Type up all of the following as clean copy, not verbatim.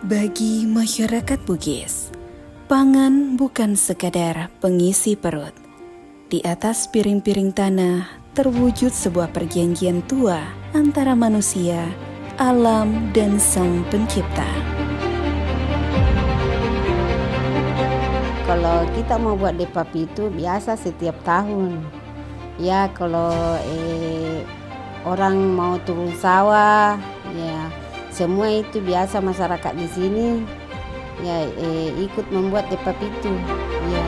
Bagi masyarakat Bugis, pangan bukan sekadar pengisi perut. Di atas piring-piring tanah terwujud sebuah perjanjian tua antara manusia, alam, dan Sang Pencipta. Kalau kita mau buat depapi itu biasa setiap tahun. Ya kalau orang mau turun sawah, ya semua itu biasa masyarakat di sini ya ikut membuat depapi itu. Ya.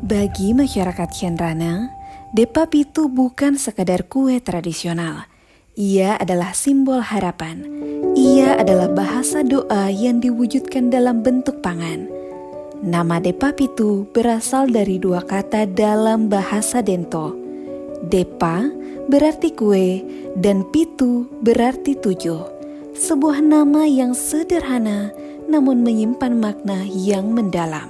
Bagi masyarakat Shenrana, depapi itu bukan sekadar kue tradisional. Ia adalah simbol harapan. Ia adalah bahasa doa yang diwujudkan dalam bentuk pangan. Nama depapi itu berasal dari dua kata dalam bahasa Dento. Depa berarti kue dan pitu berarti 7. Sebuah nama yang sederhana namun menyimpan makna yang mendalam.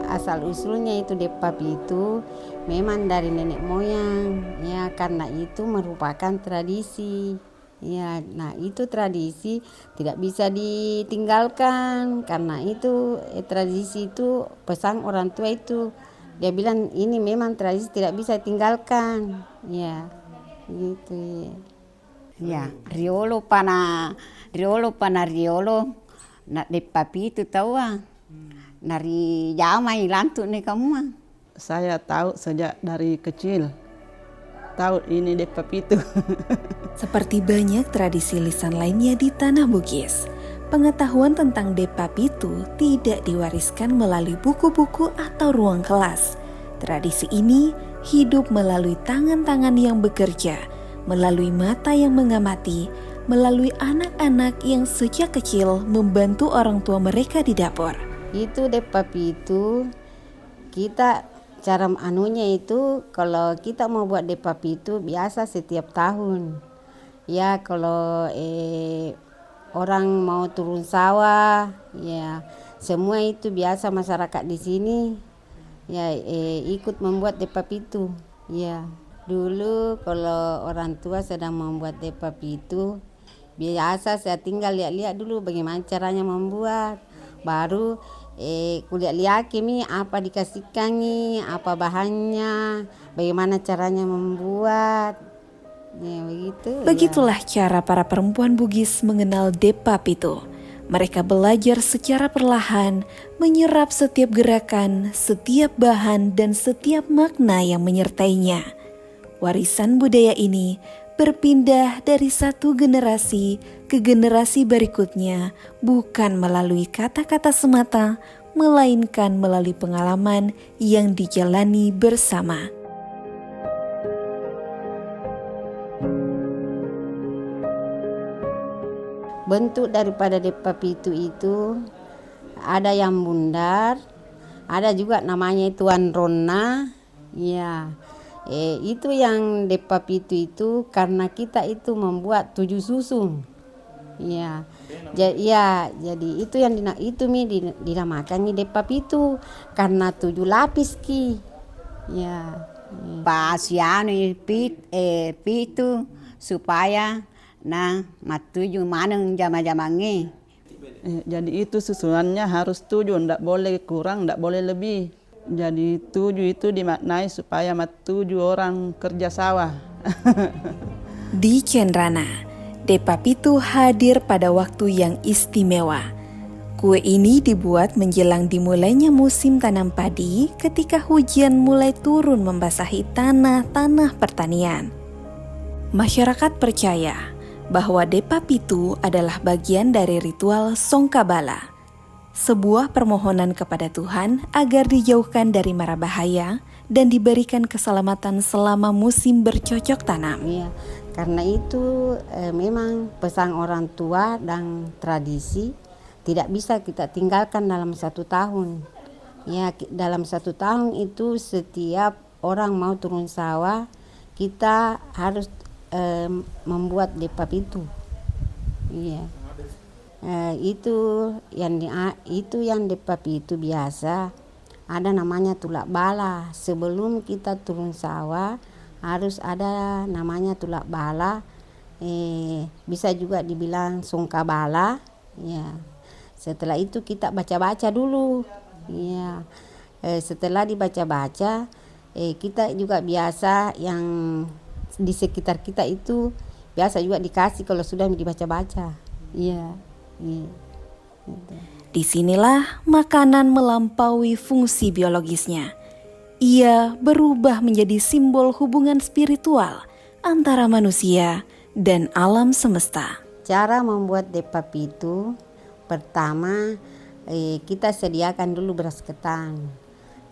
Asal usulnya itu depapi itu memang dari nenek moyang ya, karena itu merupakan tradisi ya. Nah itu tradisi tidak bisa ditinggalkan, karena itu tradisi itu pesan orang tua itu dia bilang ini memang tradisi tidak bisa ditinggalkan ya gitu ya. Riolo pana nak depapi itu tahu Nari jamai lantuk nih kamu mah. Saya tahu sejak dari kecil. Tahu ini depapi itu. Seperti banyak tradisi lisan lainnya di tanah Bugis, pengetahuan tentang depapi itu tidak diwariskan melalui buku-buku atau ruang kelas. Tradisi ini hidup melalui tangan-tangan yang bekerja, melalui mata yang mengamati, melalui anak-anak yang sejak kecil membantu orang tua mereka di dapur. Itu depapi itu kita cara anunya itu kalau kita mau buat depapi itu biasa setiap tahun. Ya kalau orang mau turun sawah ya semua itu biasa masyarakat di sini ya ikut membuat depapi itu. Ya dulu kalau orang tua sedang membuat depapi itu biasa saya tinggal lihat-lihat dulu bagaimana caranya membuat. Baru kulihat-lihat kimi apa dikasihkan nih, apa bahannya, bagaimana caranya membuat. Ya begitu. Begitulah cara para perempuan Bugis mengenal depapi itu. Mereka belajar secara perlahan, menyerap setiap gerakan, setiap bahan, dan setiap makna yang menyertainya. Warisan budaya ini berpindah dari satu generasi ke generasi berikutnya, bukan melalui kata-kata semata, melainkan melalui pengalaman yang dijalani bersama. Bentuk daripada depapi itu ada yang bundar, ada juga namanya Tuan Rona, ya. Itu yang depapi itu karena kita itu membuat 7 susun. Ya. Jadi itu yang dinamakan depapi itu karena 7 lapis ki. Ya. Pasiano pitu supaya matuju maneng jama-jamange. Jadi itu susunannya harus 7, tidak boleh kurang, tidak boleh lebih. Jadi 7 itu dimaknai supaya 7 orang kerja sawah. Di Shenrana, depapi itu hadir pada waktu yang istimewa. Kue ini dibuat menjelang dimulainya musim tanam padi ketika hujan mulai turun membasahi tanah-tanah pertanian. Masyarakat percaya bahwa depapi itu adalah bagian dari ritual Songkabala, sebuah permohonan kepada Tuhan agar dijauhkan dari mara bahaya dan diberikan keselamatan selama musim bercocok tanam. Ya, karena itu memang pesan orang tua dan tradisi tidak bisa kita tinggalkan dalam 1 tahun. Ya, dalam 1 tahun itu setiap orang mau turun sawah kita harus membuat depapi itu. Iya. Itu yang depapi itu biasa ada namanya tulak bala. Sebelum kita turun sawah harus ada namanya tulak bala. Bisa juga dibilang sungkabala. Ya. Setelah itu kita baca-baca dulu. Ya. Setelah dibaca-baca, kita juga biasa yang di sekitar kita itu biasa juga dikasih kalau sudah dibaca-baca. Iya. Gitu. Disinilah makanan melampaui fungsi biologisnya. Ia berubah menjadi simbol hubungan spiritual antara manusia dan alam semesta. Cara membuat depap itu, pertama kita sediakan dulu beras ketan.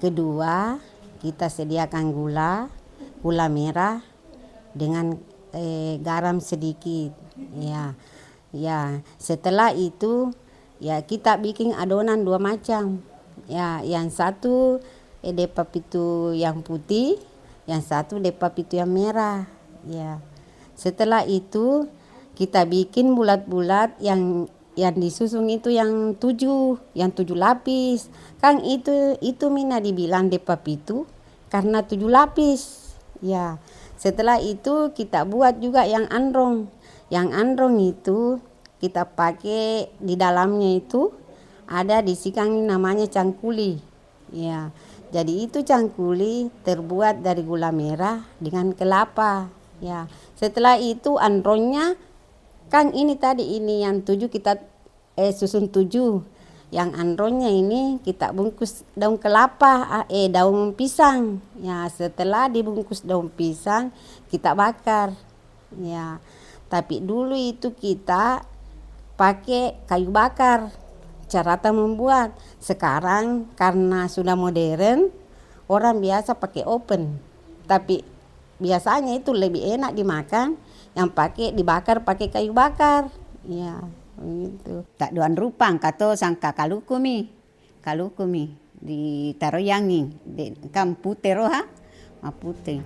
Kedua, kita sediakan gula merah dengan garam sedikit. Ya. Setelah itu ya kita bikin adonan 2 macam. Ya, yang satu depap itu yang putih, yang satu depap itu yang merah. Ya. Setelah itu kita bikin bulat-bulat yang disusun itu yang 7 lapis. Kan itu Mina dibilang depap itu karena 7 lapis. Ya. Setelah itu kita buat juga yang androng. Yang androng itu kita pakai di dalamnya itu ada disikan namanya cangkuli. Ya. Jadi itu cangkuli terbuat dari gula merah dengan kelapa. Ya. Setelah itu androngnya kan ini yang 7 kita susun 7. Yang androngnya ini kita bungkus daun kelapa, daun pisang. Ya, setelah dibungkus daun pisang kita bakar. Ya. Tapi dulu itu kita pakai kayu bakar. Cara membuat. Sekarang karena sudah modern, orang biasa pakai oven. Tapi biasanya itu lebih enak dimakan yang dibakar pakai kayu bakar. Ya, begitu. Tak doan rupang kato sangka kalukumi ditaruh yangin kam putih roha putih.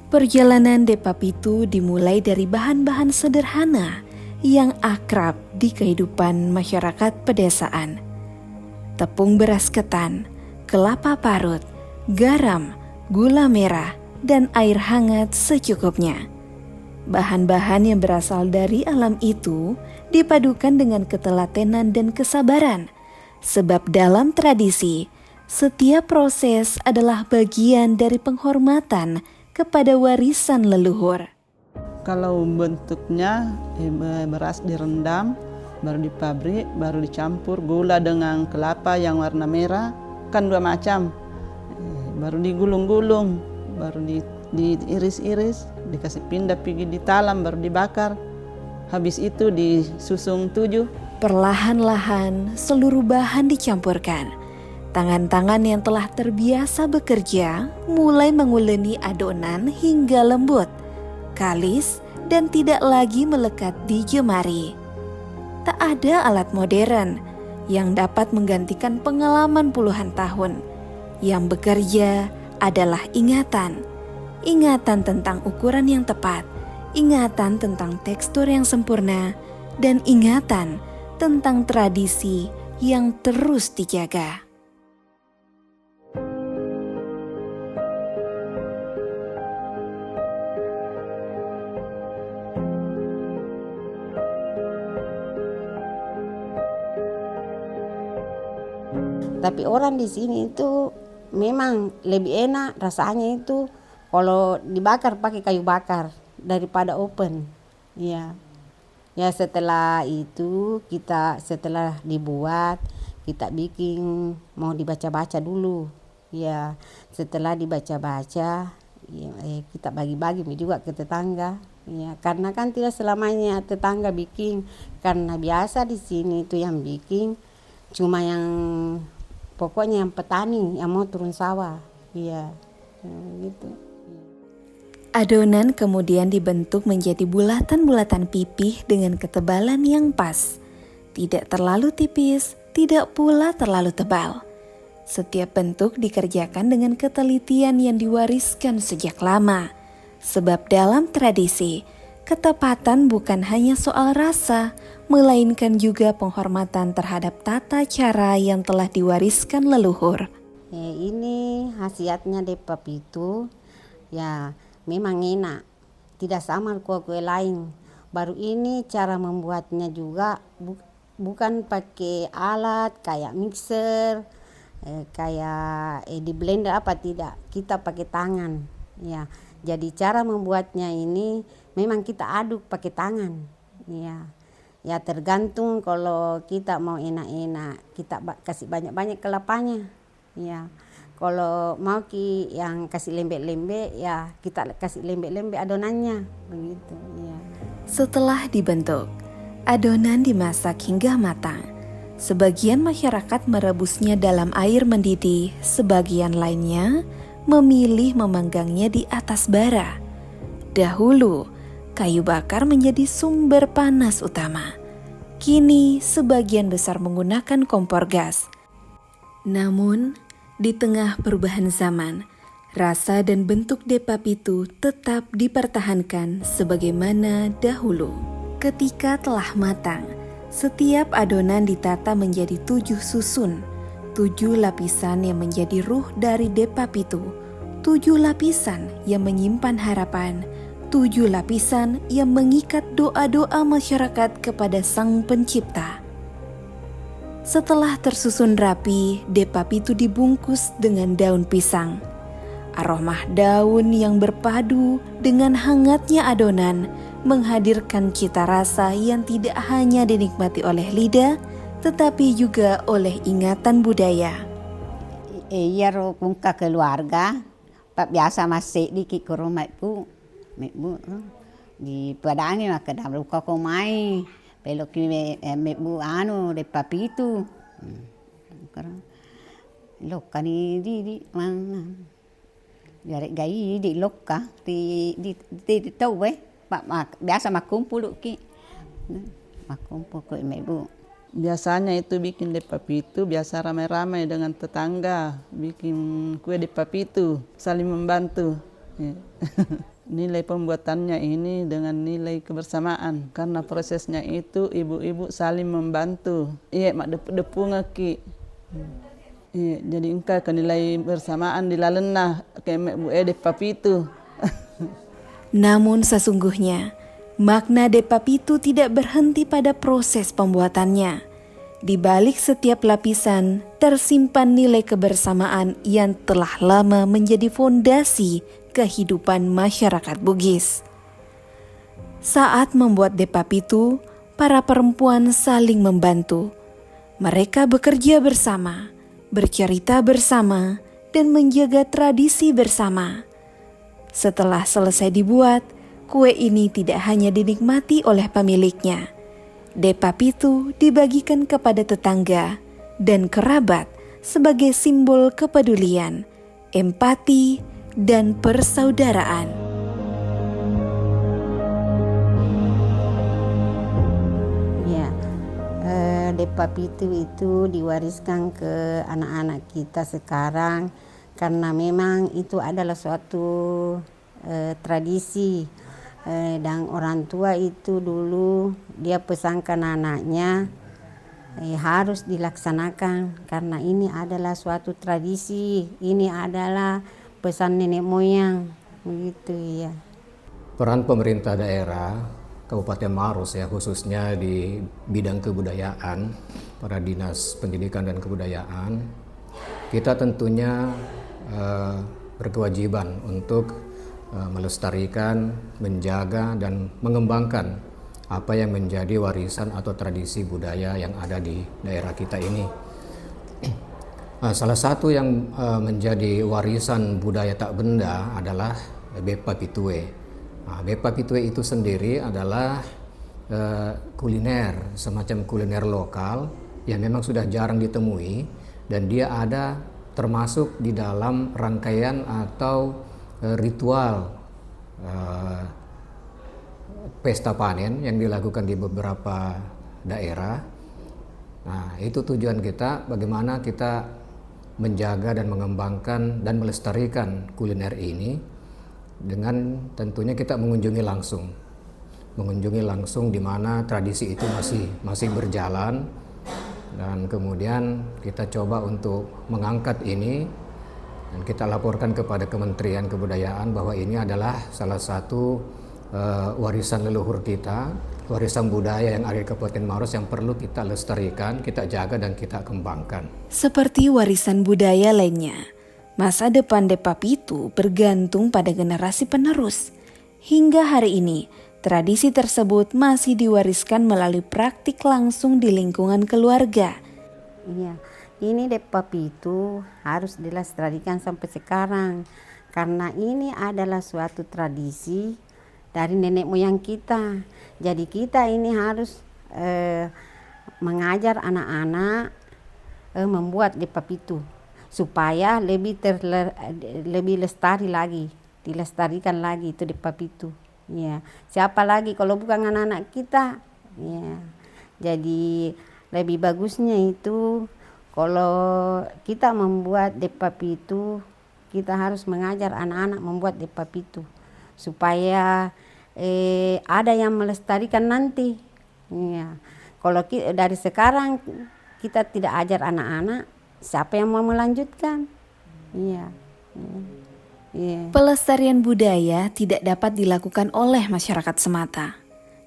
Perjalanan depap itu dimulai dari bahan-bahan sederhana yang akrab di kehidupan masyarakat pedesaan. Tepung beras ketan, kelapa parut, garam, gula merah, dan air hangat secukupnya. Bahan-bahan yang berasal dari alam itu dipadukan dengan ketelatenan dan kesabaran, sebab dalam tradisi, setiap proses adalah bagian dari penghormatan kepada warisan leluhur. Kalau bentuknya beras direndam, baru dipabrik, baru dicampur gula dengan kelapa yang warna merah, kan 2 macam. Baru digulung-gulung, baru diiris-iris, dikasih pindah pergi ditalam, baru dibakar. Habis itu disusung 7. Perlahan-lahan seluruh bahan dicampurkan. Tangan-tangan yang telah terbiasa bekerja mulai menguleni adonan hingga lembut, kalis, dan tidak lagi melekat di jemari. Tak ada alat modern yang dapat menggantikan pengalaman puluhan tahun. Yang bekerja adalah ingatan tentang ukuran yang tepat, ingatan tentang tekstur yang sempurna, dan ingatan tentang tradisi yang terus dijaga. Tapi orang di sini itu memang lebih enak rasanya itu kalau dibakar pakai kayu bakar daripada oven. Ya. Ya, setelah itu setelah dibuat kita bikin mau dibaca-baca dulu. Ya, setelah dibaca-baca ya, kita bagi-bagi juga ke tetangga. Ya, karena kan tidak selamanya tetangga bikin, karena biasa di sini itu yang bikin cuma yang pokoknya yang petani yang mau turun sawah. Iya. Gitu. Adonan kemudian dibentuk menjadi bulatan-bulatan pipih dengan ketebalan yang pas. Tidak terlalu tipis, tidak pula terlalu tebal. Setiap bentuk dikerjakan dengan ketelitian yang diwariskan sejak lama. Sebab dalam tradisi, ketepatan bukan hanya soal rasa, melainkan juga penghormatan terhadap tata cara yang telah diwariskan leluhur. Ini khasiatnya depa pitu ya memang enak, tidak sama kue-kue lain. Baru ini cara membuatnya juga bukan pakai alat kayak mixer, kayak di blender apa, tidak, kita pakai tangan ya. Jadi cara membuatnya ini memang kita aduk pakai tangan ya. Ya tergantung, kalau kita mau enak-enak kita kasih banyak-banyak kelapanya ya. Kalau mau yang kasih lembek-lembek ya kita kasih lembek-lembek adonannya begitu ya. Setelah dibentuk, adonan dimasak hingga matang. Sebagian masyarakat merebusnya dalam air mendidih, sebagian lainnya memilih memanggangnya di atas bara. Dahulu, kayu bakar menjadi sumber panas utama. Kini, sebagian besar menggunakan kompor gas. Namun, di tengah perubahan zaman, rasa dan bentuk depa pitu tetap dipertahankan sebagaimana dahulu. Ketika telah matang, setiap adonan ditata menjadi 7 susun, 7 lapisan yang menjadi ruh dari depa pitu, 7 lapisan yang menyimpan harapan, 7 lapisan yang mengikat doa-doa masyarakat kepada Sang Pencipta. Setelah tersusun rapi, depa pitu dibungkus dengan daun pisang. Aroma daun yang berpadu dengan hangatnya adonan menghadirkan cita rasa yang tidak hanya dinikmati oleh lidah, tetapi juga oleh ingatan budaya. Iya ro pungka keluarga, pak biasa masih di ke rumah ibu, di padangi maka dalam luka komai, belok ki ibu anu depa pitu, loka di mana, jare gai di loka di tahu pak biasa makumpul ki, makumpul ke ibu. Biasanya itu bikin depa pitu biasa ramai-ramai dengan tetangga, bikin kue depa pitu, saling membantu. Nilai pembuatannya ini dengan nilai kebersamaan, karena prosesnya itu ibu-ibu saling membantu. Iya mak depu ngeki. Iya, jadi engkau ke nilai bersamaan dilalena kayak bu depa pitu. Namun sesungguhnya, makna depa pitu tidak berhenti pada proses pembuatannya. Di balik setiap lapisan tersimpan nilai kebersamaan yang telah lama menjadi fondasi kehidupan masyarakat Bugis. Saat membuat depa pitu, para perempuan saling membantu. Mereka bekerja bersama, bercerita bersama, dan menjaga tradisi bersama. Setelah selesai dibuat, kue ini tidak hanya dinikmati oleh pemiliknya. Depa pitu dibagikan kepada tetangga dan kerabat sebagai simbol kepedulian, empati, dan persaudaraan. Ya, depa pitu itu diwariskan ke anak-anak kita sekarang karena memang itu adalah suatu tradisi, dan orang tua itu dulu dia pesankan anaknya harus dilaksanakan karena ini adalah suatu tradisi, ini adalah pesan nenek moyang begitu ya. Peran pemerintah daerah Kabupaten Maros ya, khususnya di bidang kebudayaan, para dinas pendidikan dan kebudayaan, kita tentunya berkewajiban untuk melestarikan, menjaga, dan mengembangkan apa yang menjadi warisan atau tradisi budaya yang ada di daerah kita ini. Salah satu yang menjadi warisan budaya tak benda adalah bepa pitue. Bepa pitue itu sendiri adalah kuliner, semacam kuliner lokal yang memang sudah jarang ditemui, dan dia ada termasuk di dalam rangkaian atau ritual pesta panen yang dilakukan di beberapa daerah. Nah, itu tujuan kita, bagaimana kita menjaga dan mengembangkan dan melestarikan kuliner ini dengan tentunya kita mengunjungi langsung di mana tradisi itu masih berjalan, dan kemudian kita coba untuk mengangkat ini Dan kita laporkan kepada Kementerian Kebudayaan bahwa ini adalah salah satu warisan leluhur kita, warisan budaya yang ada di Kabupaten Maros yang perlu kita lestarikan, kita jaga dan kita kembangkan. Seperti warisan budaya lainnya, masa depan Depa Pitu bergantung pada generasi penerus. Hingga hari ini, tradisi tersebut masih diwariskan melalui praktik langsung di lingkungan keluarga. Iya, ini Depa Pitu harus dilestarikan sampai sekarang karena ini adalah suatu tradisi dari nenek moyang kita. Jadi kita ini harus mengajar anak-anak membuat Depa Pitu supaya lebih lestari lagi, dilestarikan lagi itu Depa Pitu. Ya, siapa lagi kalau bukan anak-anak kita? Ya, jadi lebih bagusnya itu kalau kita membuat Depa Pitu, kita harus mengajar anak-anak membuat Depa Pitu supaya ada yang melestarikan nanti. Ya. Kalau dari sekarang kita tidak ajar anak-anak, siapa yang mau melanjutkan? Iya. Pelestarian budaya tidak dapat dilakukan oleh masyarakat semata.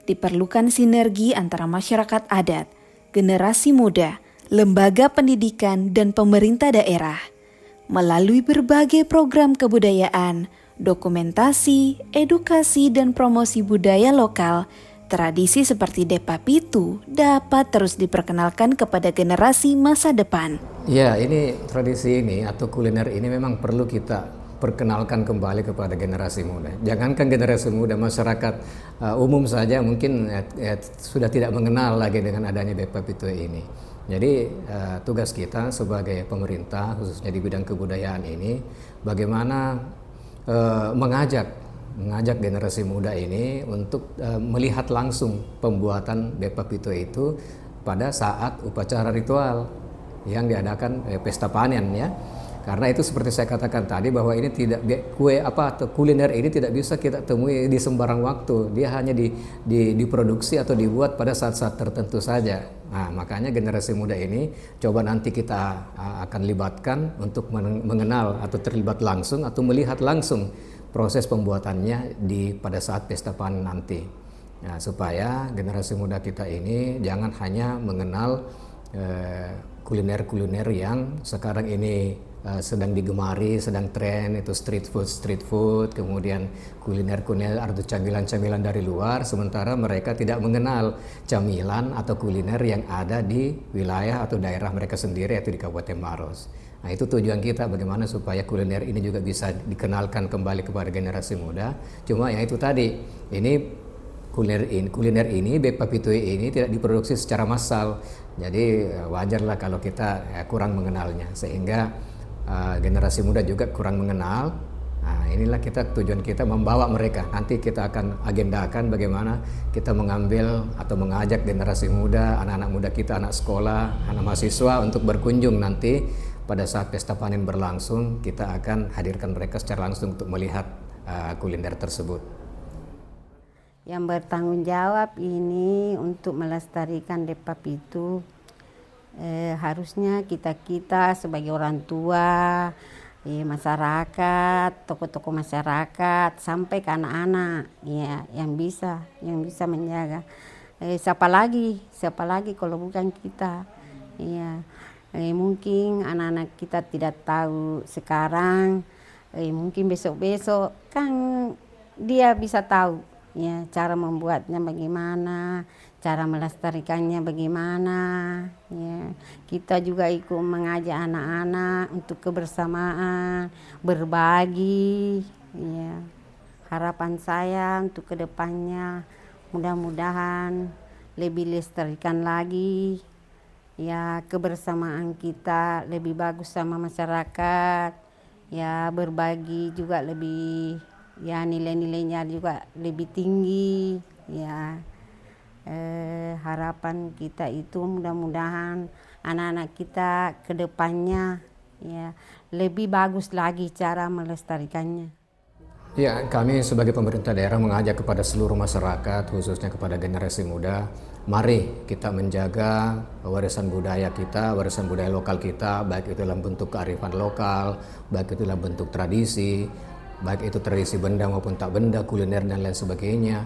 Diperlukan sinergi antara masyarakat adat, generasi muda, lembaga pendidikan, dan pemerintah daerah. Melalui berbagai program kebudayaan, dokumentasi, edukasi, dan promosi budaya lokal, tradisi seperti Depa Pitu dapat terus diperkenalkan kepada generasi masa depan. Ya, ini tradisi ini atau kuliner ini memang perlu kita perkenalkan kembali kepada generasi muda. Jangankan generasi muda, masyarakat umum saja mungkin sudah tidak mengenal lagi dengan adanya Depa Pitu ini. Jadi tugas kita sebagai pemerintah, khususnya di bidang kebudayaan ini, bagaimana mengajak generasi muda ini untuk melihat langsung pembuatan Depa Pitu itu pada saat upacara ritual yang diadakan pesta panen ya. Karena itu seperti saya katakan tadi bahwa ini tidak atau kuliner ini tidak bisa kita temui di sembarang waktu. Dia hanya diproduksi atau dibuat pada saat-saat tertentu saja. Nah, makanya generasi muda ini coba nanti kita akan libatkan untuk mengenal atau terlibat langsung atau melihat langsung proses pembuatannya pada saat pesta panen nanti. Nah, supaya generasi muda kita ini jangan hanya mengenal kuliner-kuliner yang sekarang ini sedang digemari, sedang tren, itu street food, kemudian kuliner-kuliner atau camilan-camilan dari luar, sementara mereka tidak mengenal camilan atau kuliner yang ada di wilayah atau daerah mereka sendiri, yaitu di Kabupaten Maros. Nah, itu tujuan kita, bagaimana supaya kuliner ini juga bisa dikenalkan kembali kepada generasi muda. Cuma yang itu tadi, ini kuliner ini, Depa Pitu ini tidak diproduksi secara massal. Jadi wajarlah kalau kita kurang mengenalnya, sehingga generasi muda juga kurang mengenal. Nah, inilah tujuan kita membawa mereka. Nanti kita akan agendakan bagaimana kita mengambil atau mengajak generasi muda, anak-anak muda kita, anak sekolah, anak mahasiswa untuk berkunjung nanti pada saat pesta panen berlangsung. Kita akan hadirkan mereka secara langsung untuk melihat kuliner tersebut. Yang bertanggung jawab ini untuk melestarikan Depa Pitu, harusnya kita sebagai orang tua, masyarakat, tokoh-tokoh masyarakat, sampai ke anak-anak ya, yang bisa menjaga. Siapa lagi kalau bukan kita ya. Mungkin anak-anak kita tidak tahu sekarang, mungkin besok-besok kan dia bisa tahu ya, cara membuatnya bagaimana, cara melestarikannya bagaimana ya. Kita juga ikut mengajak anak-anak untuk kebersamaan, berbagi ya. Harapan saya untuk kedepannya mudah-mudahan lebih lestarikan lagi ya, kebersamaan kita lebih bagus sama masyarakat ya, berbagi juga lebih ya, nilai-nilainya juga lebih tinggi ya. Harapan kita itu mudah-mudahan anak-anak kita ke depannya ya lebih bagus lagi cara melestarikannya. Ya, kami sebagai pemerintah daerah mengajak kepada seluruh masyarakat, khususnya kepada generasi muda, mari kita menjaga warisan budaya kita, warisan budaya lokal kita, baik itu dalam bentuk kearifan lokal, baik itu dalam bentuk tradisi, baik itu tradisi benda maupun tak benda, kuliner dan lain sebagainya.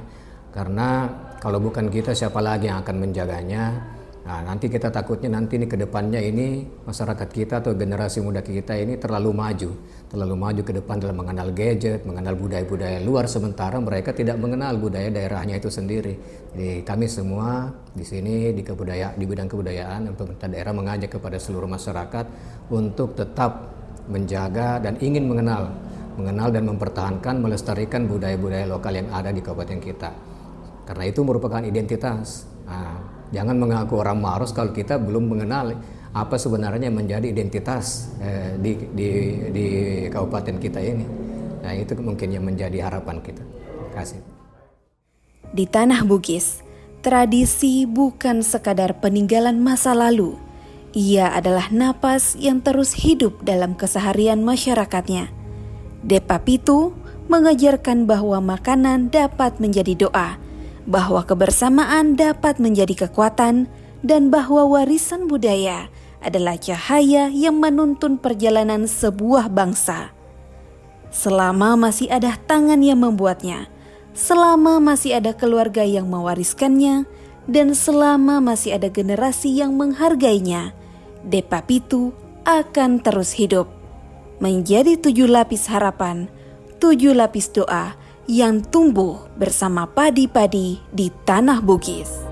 Karena kalau bukan kita, siapa lagi yang akan menjaganya? Nah, nanti kita takutnya nanti nih ke depannya ini masyarakat kita atau generasi muda kita ini terlalu maju ke depan dalam mengenal gadget, mengenal budaya-budaya luar, sementara mereka tidak mengenal budaya daerahnya itu sendiri. Jadi kami semua di sini di bidang kebudayaan, pemerintah daerah mengajak kepada seluruh masyarakat untuk tetap menjaga dan ingin mengenal dan mempertahankan, melestarikan budaya-budaya lokal yang ada di kabupaten kita. Karena itu merupakan identitas. Nah, jangan mengaku orang Maros kalau kita belum mengenal apa sebenarnya menjadi identitas di kabupaten kita ini. Nah, itu mungkin yang menjadi harapan kita. Terima kasih. Di Tanah Bugis, tradisi bukan sekadar peninggalan masa lalu. Ia adalah napas yang terus hidup dalam keseharian masyarakatnya. Depa Pitu mengajarkan bahwa makanan dapat menjadi doa, bahwa kebersamaan dapat menjadi kekuatan, dan bahwa warisan budaya adalah cahaya yang menuntun perjalanan sebuah bangsa. Selama masih ada tangan yang membuatnya, selama masih ada keluarga yang mewariskannya, dan selama masih ada generasi yang menghargainya, Depa Pitu akan terus hidup. Menjadi 7 lapis harapan, 7 lapis doa, yang tumbuh bersama padi-padi di Tanah Bugis.